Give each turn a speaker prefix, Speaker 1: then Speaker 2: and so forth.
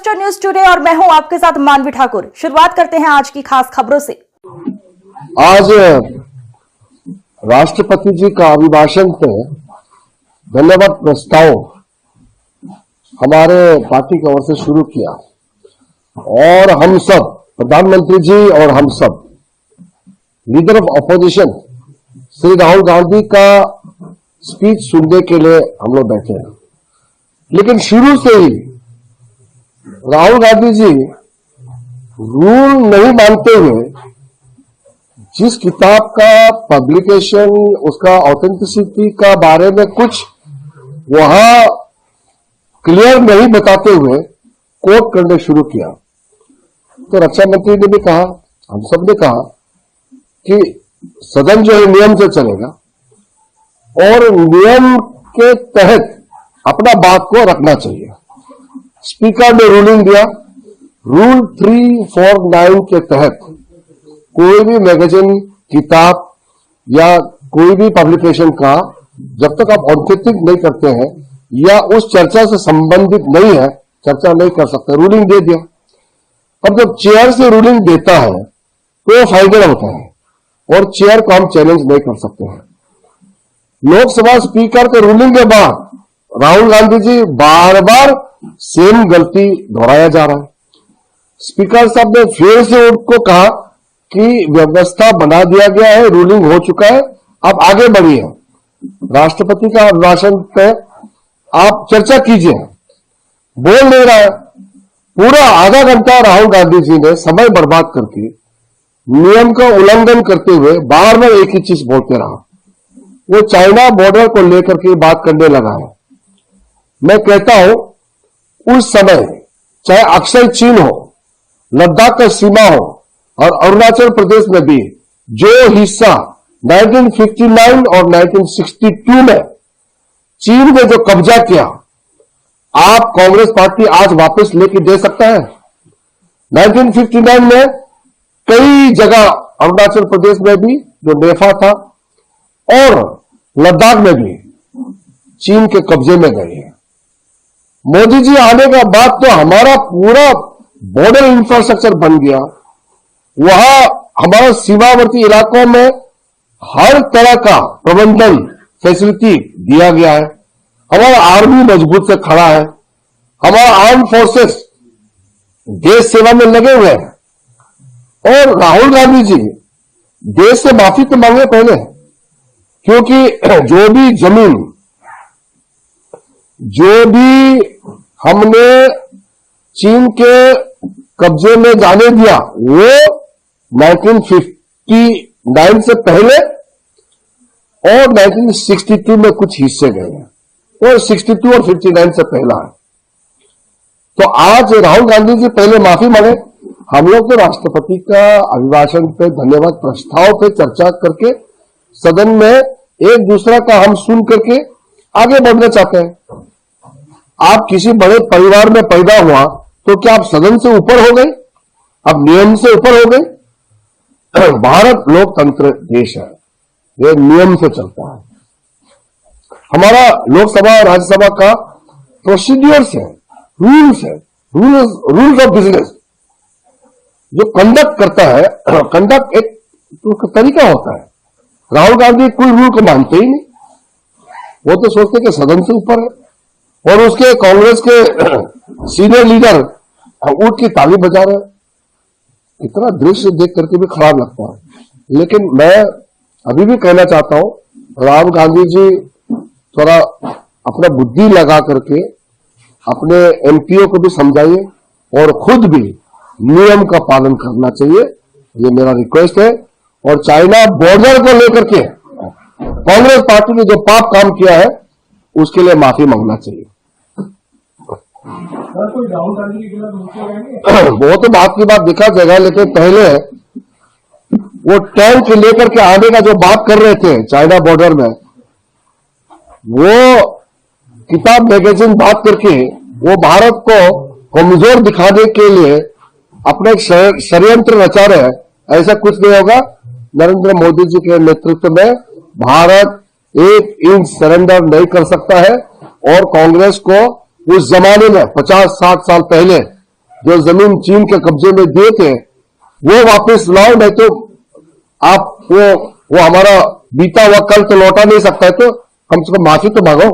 Speaker 1: Mister news today और मैं हूं आपके साथ मानवी ठाकुर। शुरुआत करते हैं आज की खास खबरों से।
Speaker 2: आज राष्ट्रपति जी का अभिभाषण पे धन्यवाद प्रस्ताव हमारे पार्टी की ओर से शुरू किया और हम सब, प्रधानमंत्री जी और हम सब leader of opposition Shri Rahul Gandhi का स्पीच सुनने के लिए हम लोग बैठे हैं। लेकिन शुरू से ही राहुल गांधी जी रूल नहीं मानते हुए जिस किताब का पब्लिकेशन, उसका ऑथेंटिसिटी का बारे में कुछ वहां क्लियर नहीं बताते हुए कोट करने शुरू किया। तो रक्षा मंत्री ने भी कहा, हम सब ने कहा कि सदन जो है नियम से चलेगा और नियम के तहत अपना बात को रखना चाहिए। स्पीकर ने रूलिंग दिया, रूल 349 के तहत कोई भी मैगजीन, किताब या कोई भी पब्लिकेशन का जब तक आप ऑथेंटिक नहीं करते हैं या उस चर्चा से संबंधित नहीं है, चर्चा नहीं कर सकते। रूलिंग दे दिया। अब जब चेयर से रूलिंग देता है तो फाइनल होता है और चेयर को हम चैलेंज नहीं कर सकते हैं। लोकसभा स्पीकर के रूलिंग के बाद राहुल गांधी जी बार बार सेम गलती दोहराया जा रहा है। स्पीकर साहब ने फिर से उनको कहा कि व्यवस्था बना दिया गया है, रूलिंग हो चुका है, अब आगे बढ़िए। राष्ट्रपति का अभिभाषण पे आप चर्चा कीजिए, बोल नहीं रहा है। पूरा आधा घंटा राहुल गांधी जी ने समय बर्बाद करके नियम का उल्लंघन करते हुए बार बार एक ही चीज बोलते रहा। वो चाइना बॉर्डर को लेकर के बात करने लगा है। मैं कहता हूं उस समय चाहे अक्षय चीन हो, लद्दाख का सीमा हो और अरुणाचल प्रदेश में भी जो हिस्सा 1959 और 1962 में चीन ने जो कब्जा किया, आप कांग्रेस पार्टी आज वापस लेके दे सकता है। 1959 में कई जगह अरुणाचल प्रदेश में भी जो नेफा था और लद्दाख में भी चीन के कब्जे में गए हैं। मोदी जी आने के बाद तो हमारा पूरा बॉर्डर इंफ्रास्ट्रक्चर बन गया। वहां हमारा सीमावर्ती इलाकों में हर तरह का प्रबंधन फैसिलिटी दिया गया है। हमारा आर्मी मजबूत से खड़ा है। हमारा आर्म फोर्सेस देश सेवा में लगे हुए हैं। और राहुल गांधी जी देश से माफी तो मांगे पहले, क्योंकि जो भी हमने चीन के कब्जे में जाने दिया वो 1959 से पहले और 1962 में कुछ हिस्से गए हैं और 62 और 59 से पहला है। तो आज राहुल गांधी जी पहले माफी मांगे। हम लोग तो राष्ट्रपति का अभिभाषण पे धन्यवाद प्रस्ताव पे चर्चा करके सदन में एक दूसरा का हम सुन करके आगे बढ़ना चाहते हैं। आप किसी बड़े परिवार में पैदा हुआ तो क्या आप सदन से ऊपर हो गए? आप नियम से ऊपर हो गए? भारत लोकतंत्र देश है, ये नियम से चलता है। हमारा लोकसभा और राज्यसभा का प्रोसीड्यूर्स है, रूल्स है, रूल्स ऑफ बिजनेस। जो कंडक्ट करता है, कंडक्ट एक तो तरीका होता है। राहुल गांधी कोई रूल को मानते ही नहीं। वो तो सोचते कि सदन से ऊपर है और उसके कांग्रेस के सीनियर लीडर उठ की ताली बजा रहे। इतना दृश्य देख करके भी खराब लगता है। लेकिन मैं अभी भी कहना चाहता हूं, राहुल गांधी जी थोड़ा अपना बुद्धि लगा करके अपने एमपीओ को भी समझाइए और खुद भी नियम का पालन करना चाहिए, ये मेरा रिक्वेस्ट है। और चाइना बॉर्डर को लेकर के कांग्रेस पार्टी ने जो पाप काम किया है उसके लिए माफी मांगना चाहिए। वो तो बात की बात दिखा जाएगा, लेकिन पहले वो टैंक लेकर के आने का जो बात कर रहे थे चाइना बॉर्डर में, वो किताब मैगजीन बात करके वो भारत को कमजोर दिखाने के लिए अपना एक षड्यंत्र रचा रहे हैं। ऐसा कुछ नहीं होगा। नरेंद्र मोदी जी के नेतृत्व में भारत 1 इंच सरेंडर नहीं कर सकता है और कांग्रेस को उस जमाने में 50-60 साल पहले जो जमीन चीन के कब्जे में दिए थे वो वापस लाओ, नहीं तो आप वो हमारा बीता हुआ कल तो लौटा नहीं सकता है, तो कम से कम माफी तो मांगो।